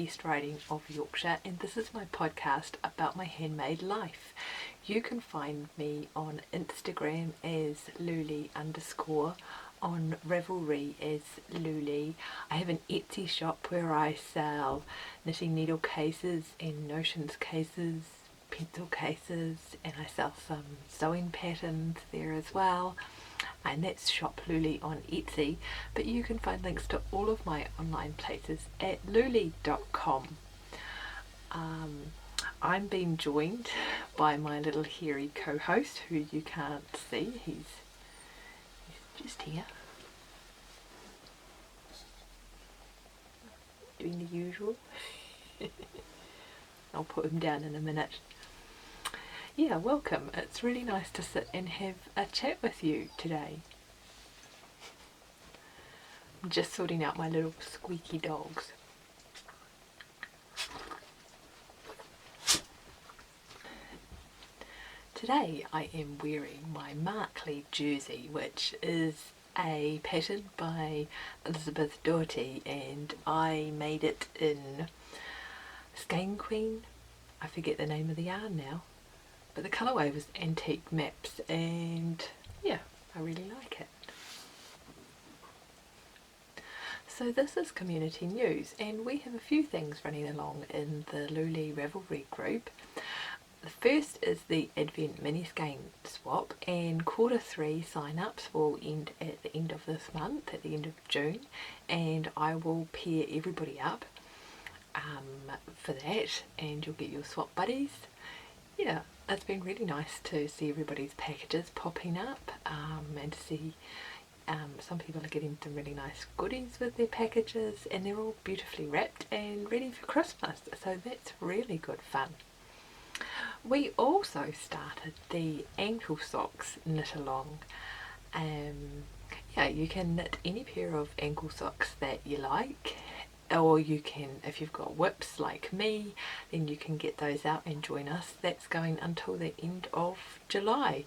East Riding of Yorkshire, and this is my podcast about my handmade life. You can find me on Instagram as Louleigh_, on Ravelry as Louleigh. I have an Etsy shop where I sell knitting needle cases and notions cases, pencil cases, and I sell some sewing patterns there as well, and that's Shop Louleigh on Etsy. But you can find links to all of my online places at louleigh.com. I'm being joined by my little hairy co-host who you can't see. He's just here doing the usual. I'll put him down in a minute. Yeah, welcome. It's really nice to sit and have a chat with you today. I'm just sorting out my little squeaky dogs. Today I am wearing my Markley jersey, which is a pattern by Elizabeth Doherty, and I made it in Skein Queen. I forget the name of the yarn now, but the colourway was Antique Maps, and yeah, I really like it. So this is community news, and we have a few things running along in the Louleigh Ravelry group. The first is the Advent mini skein swap, and Q3 sign-ups will end at the end of this month, at the end of June, and I will pair everybody up for that, and you'll get your swap buddies. Yeah, it's been really nice to see everybody's packages popping up, and to see some people are getting some really nice goodies with their packages, and they're all beautifully wrapped and ready for Christmas, so that's really good fun. We also started the ankle socks knit along. Yeah, you can knit any pair of ankle socks that you like, or you can, if you've got whips like me, then you can get those out and join us. That's going until the end of July,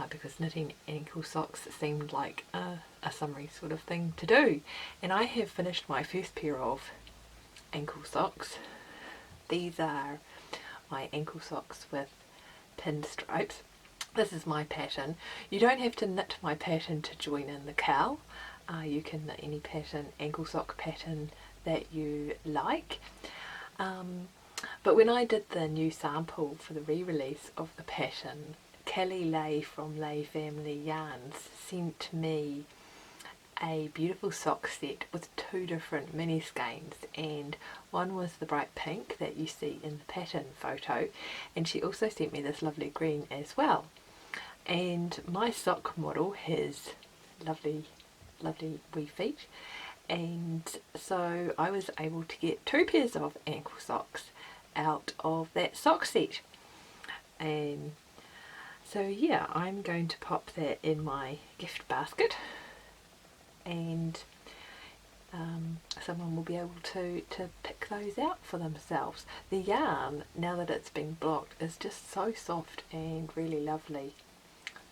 because knitting ankle socks seemed like a summery sort of thing to do. And I have finished my first pair of ankle socks. These are my ankle socks with pinstripes. This is my pattern. You don't have to knit my pattern to join in the cowl. You can knit any pattern, ankle sock pattern that you like. But when I did the new sample for the re-release of the pattern, Louleigh from Louleigh Family Yarns sent me a beautiful sock set with two different mini skeins, and one was the bright pink that you see in the pattern photo, and she also sent me this lovely green as well. And my sock model has lovely wee feet, and so I was able to get two pairs of ankle socks out of that sock set. And so yeah, I'm going to pop that in my gift basket, and someone will be able to pick those out for themselves. The yarn, now that it's been blocked, is just so soft and really lovely.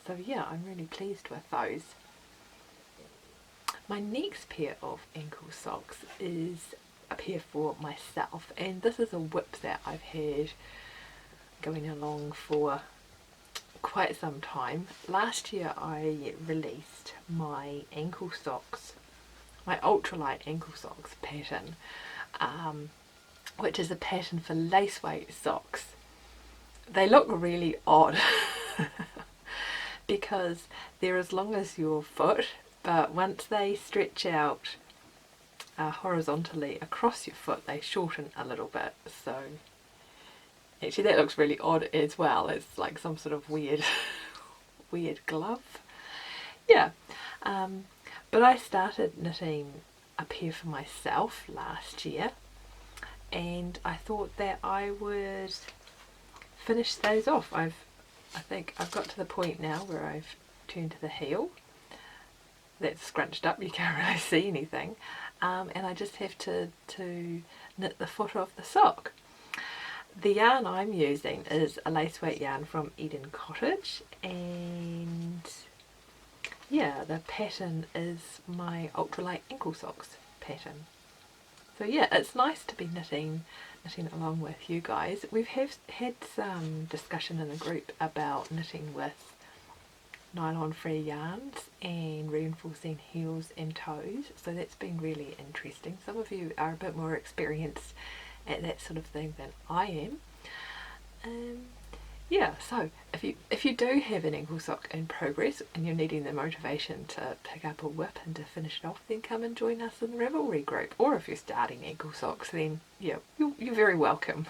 So yeah, I'm really pleased with those. My next pair of ankle socks is a pair for myself, and this is a whip that I've had going along for quite some time. Last year I released my ankle socks, my ultralight ankle socks pattern, which is a pattern for lace weight socks. They look really odd because they're as long as your foot, but once they stretch out horizontally across your foot, they shorten a little bit. So actually that looks really odd as well. It's like some sort of weird glove. Yeah, but I started knitting a pair for myself last year, and I thought that I would finish those off. I think I've got to the point now where I've turned to the heel. That's scrunched up, you can't really see anything, and I just have to knit the foot of the sock. The yarn I'm using is a lace weight yarn from Eden Cottage, and yeah, the pattern is my ultralight ankle socks pattern. So yeah, it's nice to be knitting along with you guys. We've had some discussion in the group about knitting with nylon free yarns and reinforcing heels and toes, so that's been really interesting. Some of you are a bit more experienced at that sort of thing than I am. Yeah, so if you do have an ankle sock in progress and you're needing the motivation to pick up a whip and to finish it off, then come and join us in the Ravelry group. Or if you're starting ankle socks, then yeah, you're very welcome.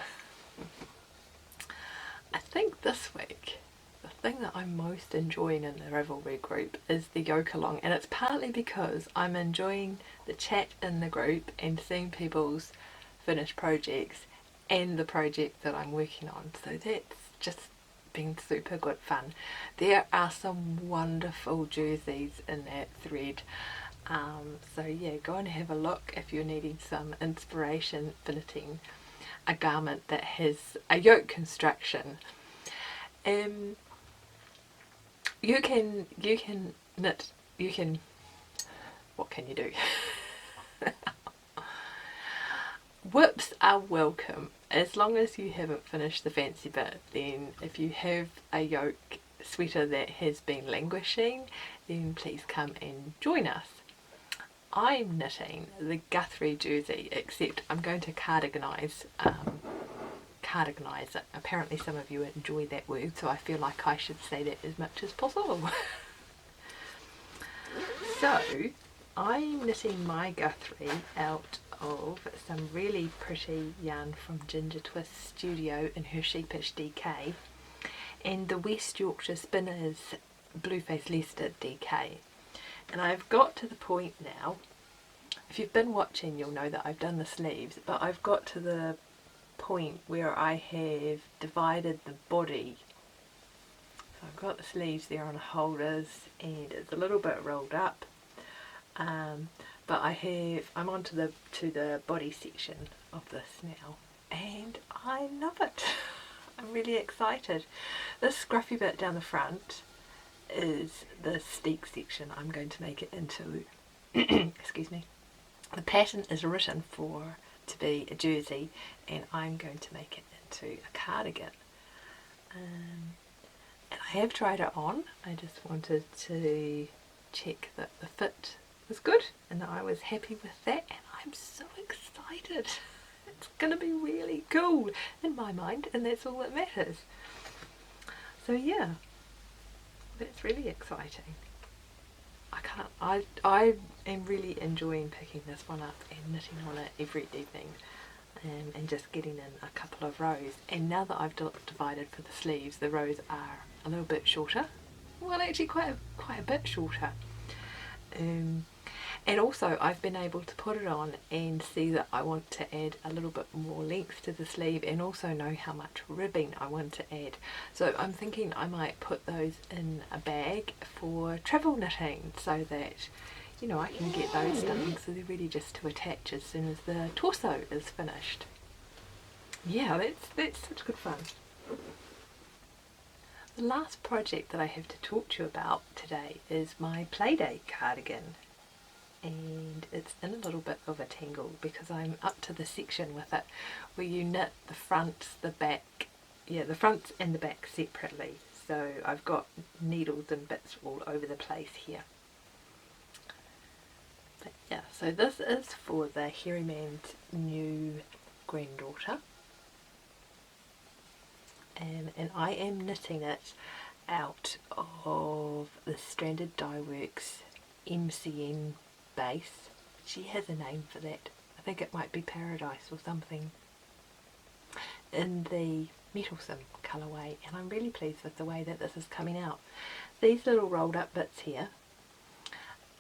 I think this week the thing that I'm most enjoying in the Ravelry group is the yoke along, and it's partly because I'm enjoying the chat in the group and seeing people's finished projects and the project that I'm working on. So that's just been super good fun. There are some wonderful jerseys in that thread. So yeah, go and have a look if you're needing some inspiration for knitting a garment that has a yoke construction. You can knit, what can you do? Whips are welcome as long as you haven't finished the fancy bit. Then if you have a yoke sweater that has been languishing, then please come and join us. I'm knitting the Guthrie jersey, except I'm going to cardiganize it. Apparently some of you enjoy that word, so I feel like I should say that as much as possible. So I'm knitting my Guthrie out of some really pretty yarn from Ginger Twist Studio in her Sheepish DK and the West Yorkshire Spinners Blueface Leicester DK. And I've got to the point now, if you've been watching you'll know that I've done the sleeves, but I've got to the point where I have divided the body. So I've got the sleeves there on holders and it's a little bit rolled up, but I'm onto the body section of this now and I love it. I'm really excited. This scruffy bit down the front is the steek section I'm going to make it into. Excuse me. The pattern is written to be a jersey and I'm going to make it into a cardigan. And I have tried it on. I just wanted to check that the fit was good and that I was happy with that, and I'm so excited. It's going to be really cool in my mind, and that's all that matters. So yeah, that's really exciting. I am really enjoying picking this one up and knitting on it every evening, and just getting in a couple of rows. And now that I've divided for the sleeves, the rows are a little bit shorter. Well, actually quite a bit shorter. And also I've been able to put it on and see that I want to add a little bit more length to the sleeve, and also know how much ribbing I want to add. So I'm thinking I might put those in a bag for travel knitting, so that you know I can get those done, so they're ready just to attach as soon as the torso is finished. Yeah, that's such good fun. The last project that I have to talk to you about today is my Playdate cardigan, and it's in a little bit of a tangle because I'm up to the section with it where you knit the front, the back, the front and the back separately. So I've got needles and bits all over the place here. But yeah, so this is for the Hairy Man's new granddaughter. And I am knitting it out of the Stranded Dye Works MCN base. She has a name for that. I think it might be Paradise or something, in the Metalsome colourway, and I'm really pleased with the way that this is coming out. These little rolled up bits here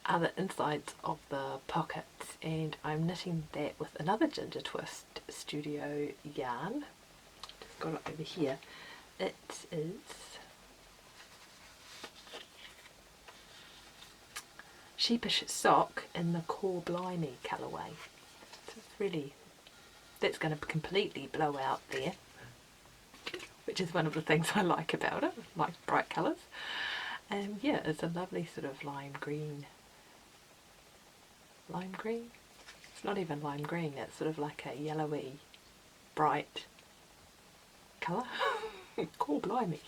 are the insides of the pockets, and I'm knitting that with another Ginger Twist Studio yarn. Just got it over here. It is Sheepish Sock in the Core Blimey colourway. So it's really, that's going to completely blow out there, which is one of the things I like about it, like bright colours. And yeah, it's a lovely sort of lime green, It's not even lime green, it's sort of like a yellowy, bright colour. Cool, blimey.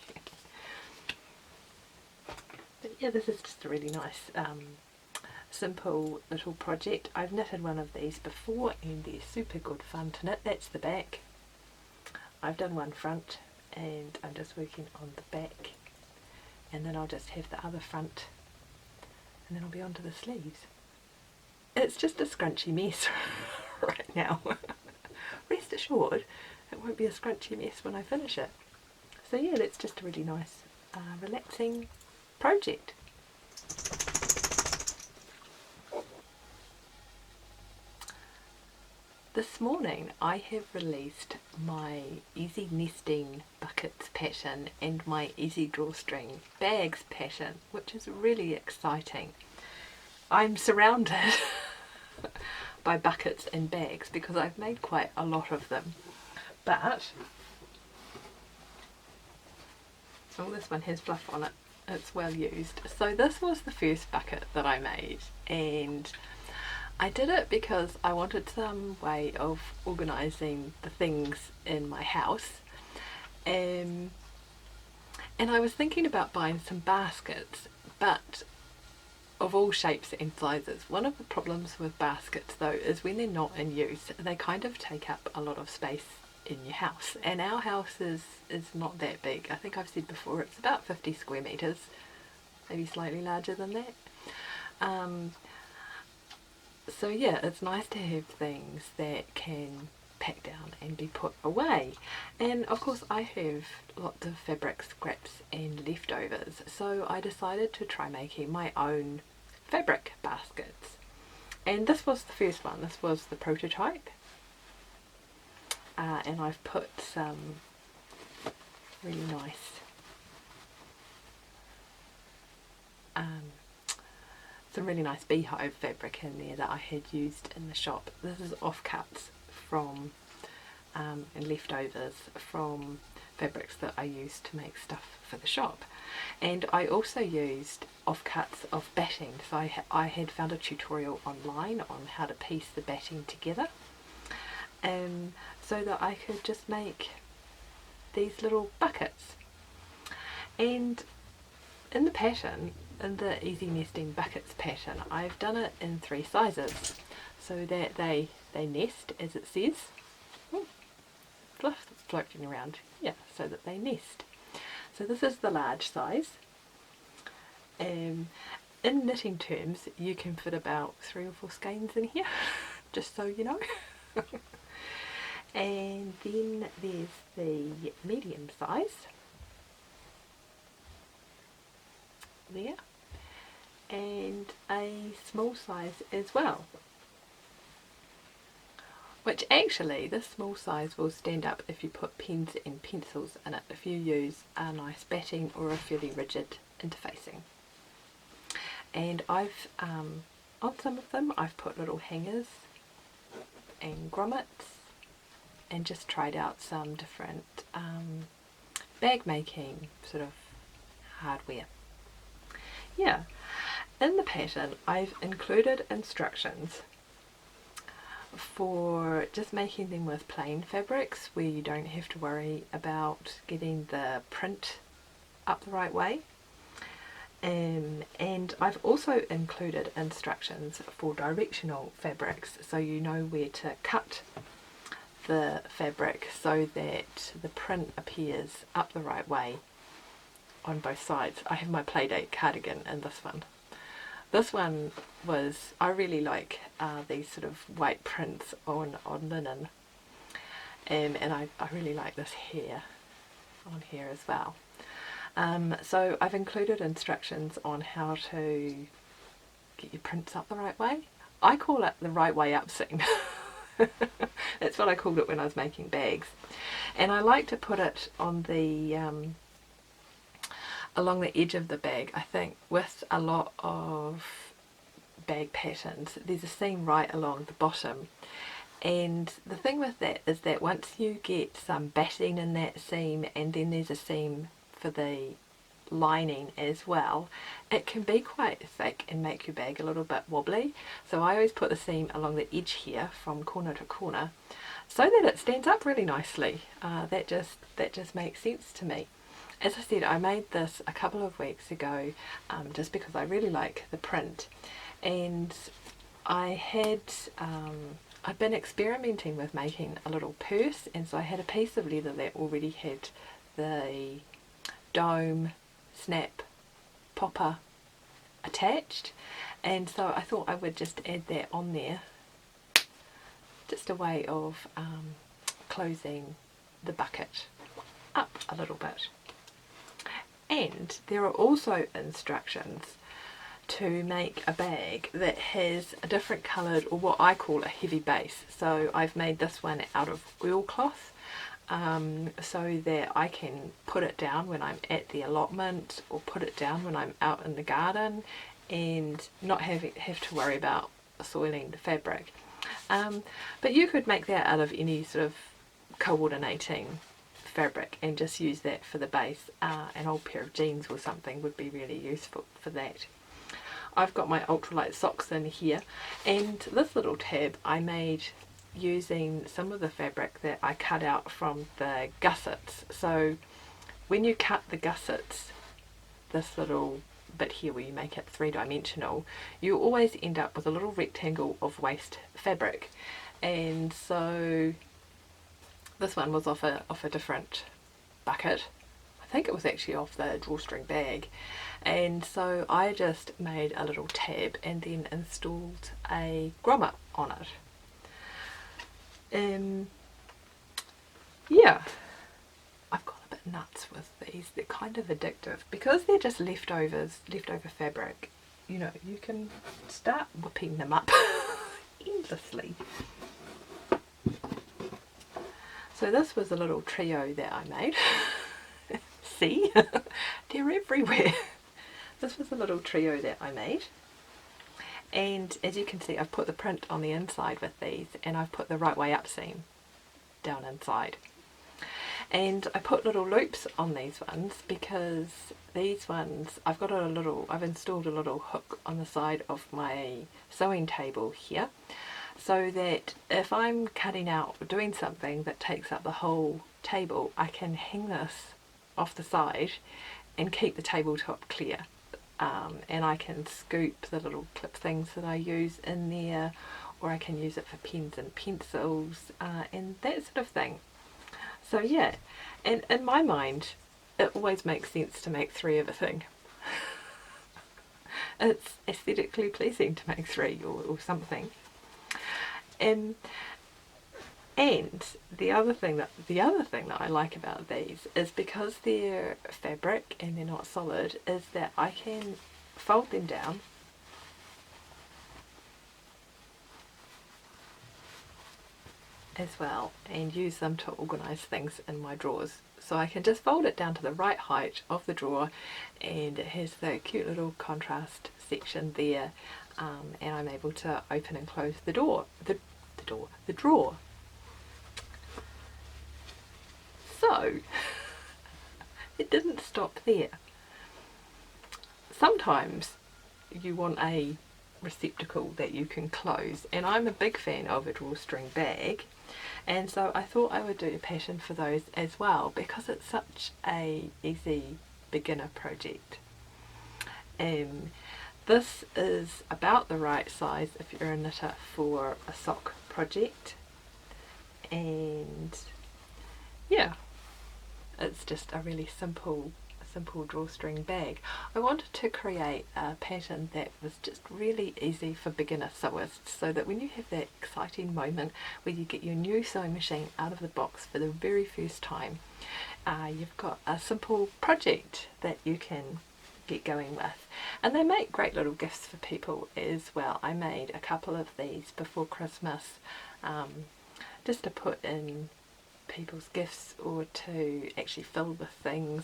But yeah, this is just a really nice simple little project. I've knitted one of these before and they're super good fun to knit. That's the back. I've done one front and I'm just working on the back, and then I'll just have the other front and then I'll be on to the sleeves. It's just a scrunchy mess right now. Rest assured it won't be a scrunchy mess when I finish it. So yeah, that's just a really nice relaxing project. This morning I have released my Easy Nesting Buckets pattern and my Easy Drawstring Bags pattern, which is really exciting. I'm surrounded by buckets and bags because I've made quite a lot of them, but oh, this one has fluff on it, it's well used. So this was the first bucket that I made, and I did it because I wanted some way of organising the things in my house, and I was thinking about buying some baskets, but of all shapes and sizes. One of the problems with baskets though is when they're not in use, they kind of take up a lot of space in your house, and our house is not that big. I think I've said before it's about 50 square metres, maybe slightly larger than that. So yeah, it's nice to have things that can pack down and be put away. And of course I have lots of fabric scraps and leftovers, so I decided to try making my own fabric baskets. And this was the first one, this was the prototype. And I've put some really nice beehive fabric in there that I had used in the shop. This is offcuts from and leftovers from fabrics that I used to make stuff for the shop. And I also used offcuts of batting, so I had found a tutorial online on how to piece the batting together, so that I could just make these little buckets. And in the pattern, in the Easy Nesting Buckets pattern, I've done it in 3 sizes so that they nest, as it says. Ooh, fluff floating around, yeah, so that they nest. So this is the large size. In knitting terms, you can fit about 3 or 4 skeins in here, just so you know. And then there's the medium size there, and a small size as well, which actually this small size will stand up if you put pens and pencils in it, if you use a nice batting or a fairly rigid interfacing. And I've on some of them I've put little hangers and grommets, and just tried out some different bag making sort of hardware. Yeah, in the pattern I've included instructions for just making them with plain fabrics where you don't have to worry about getting the print up the right way. And I've also included instructions for directional fabrics, so you know where to cut the fabric so that the print appears up the right way on both sides. I have my Playdate cardigan in this one. This one was, I really like these sort of white prints on linen, and I really like this hair on here as well. So I've included instructions on how to get your prints up the right way. I call it the right way up seam. That's what I called it when I was making bags, and I like to put it on the along the edge of the bag. I think with a lot of bag patterns there's a seam right along the bottom, and the thing with that is that once you get some batting in that seam, and then there's a seam for the lining as well, it can be quite thick and make your bag a little bit wobbly. So I always put the seam along the edge here from corner to corner so that it stands up really nicely. That just makes sense to me. As I said, I made this a couple of weeks ago just because I really like the print, and I'd been experimenting with making a little purse, and so I had a piece of leather that already had the dome snap popper attached, and so I thought I would just add that on there, just a way of closing the bucket up a little bit. And there are also instructions to make a bag that has a different coloured, or what I call a heavy base. So I've made this one out of oilcloth, so that I can put it down when I'm at the allotment, or put it down when I'm out in the garden, and not have to worry about soiling the fabric. But you could make that out of any sort of coordinating fabric and just use that for the base. An old pair of jeans or something would be really useful for that. I've got my ultralight socks in here, and this little tab I made using some of the fabric that I cut out from the gussets. So when you cut the gussets, this little bit here where you make it three-dimensional, you always end up with a little rectangle of waste fabric, and so this one was off a different bucket. I think it was actually off the drawstring bag, and so I just made a little tab and then installed a grommet on it. Yeah, I've got a bit nuts with these. They're kind of addictive because they're just leftover fabric. You know, you can start whipping them up endlessly. So this was a little trio that I made. See? They're everywhere. This was a little trio that I made. And as you can see, I've put the print on the inside with these, and I've put the right way up seam down inside. And I put little loops on these ones because these ones, I've installed a little hook on the side of my sewing table here, so that if I'm cutting out or doing something that takes up the whole table, I can hang this off the side and keep the tabletop clear. And I can scoop the little clip things that I use in there, or I can use it for pens and pencils and that sort of thing. So yeah, and in my mind it always makes sense to make three of a thing. It's aesthetically pleasing to make three or something. And the other thing that I like about these is, because they're fabric and they're not solid, is that I can fold them down as well and use them to organise things in my drawers. So I can just fold it down to the right height of the drawer, and it has the cute little contrast section there, and I'm able to open and close the drawer. So it didn't stop there. Sometimes you want a receptacle that you can close, and I'm a big fan of a drawstring bag, and so I thought I would do a pattern for those as well, because it's such a easy beginner project. This is about the right size if you're a knitter for a sock project, and yeah, it's just a really simple drawstring bag. I wanted to create a pattern that was just really easy for beginner sewists, so that when you have that exciting moment where you get your new sewing machine out of the box for the very first time, you've got a simple project that you can get going with. And they make great little gifts for people as well. I made a couple of these before Christmas, just to put in people's gifts, or to actually fill with things,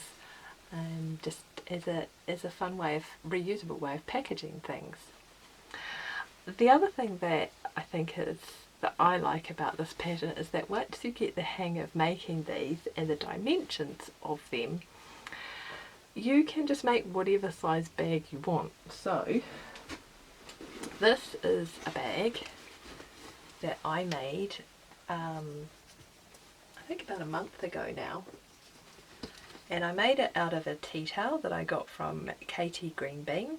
just as a fun way of, reusable way of packaging things. The other thing that I think is that I like about this pattern is that once you get the hang of making these and the dimensions of them, you can just make whatever size bag you want. So this is a bag that I made I think about a month ago now, and I made it out of a tea towel that I got from Katie Green Bean,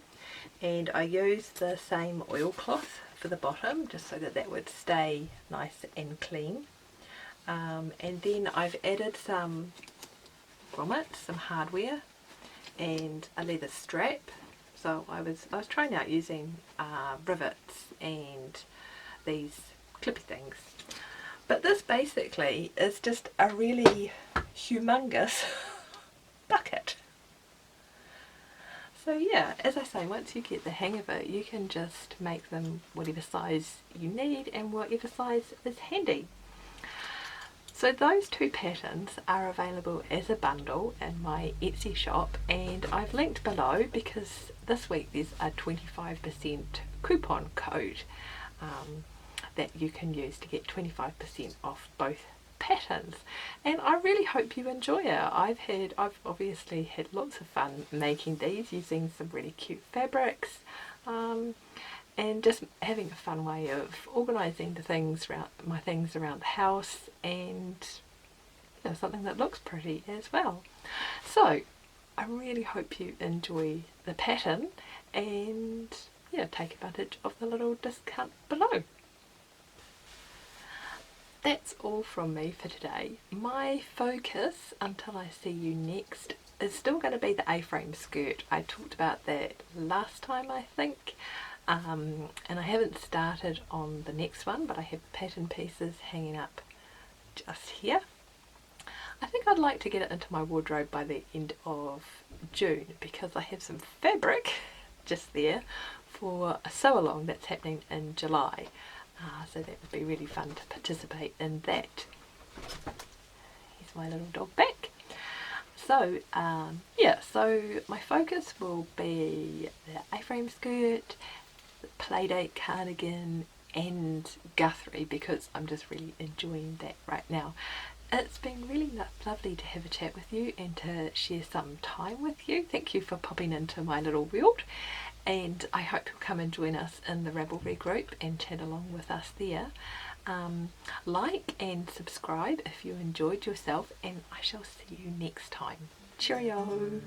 and I used the same oilcloth for the bottom just so that that would stay nice and clean. And then I've added some grommets, some hardware, and a leather strap. So I was trying out using rivets and these clippy things. But this basically is just a really humongous bucket. So yeah, as I say, once you get the hang of it, you can just make them whatever size you need and whatever size is handy. So those two patterns are available as a bundle in my Etsy shop, and I've linked below because this week there's a 25% coupon code that you can use to get 25% off both patterns, and I really hope you enjoy it. I've obviously had lots of fun making these using some really cute fabrics, and just having a fun way of organising my things around the house, and you know, something that looks pretty as well. So I really hope you enjoy the pattern, and yeah, take advantage of the little discount below. That's all from me for today. My focus until I see you next is still going to be the A-frame skirt. I talked about that last time, I think, and I haven't started on the next one, but I have pattern pieces hanging up just here. I think I'd like to get it into my wardrobe by the end of June because I have some fabric just there for a sew-along that's happening in July. So that would be really fun to participate in that. Here's my little dog back. So yeah, so my focus will be the A-frame skirt, the Playdate cardigan, and Guthrie, because I'm just really enjoying that right now. It's been really lovely to have a chat with you and to share some time with you. Thank you for popping into my little world, and I hope you'll come and join us in the Ravelry group and chat along with us there. Like and subscribe if you enjoyed yourself, and I shall see you next time. Cheerio!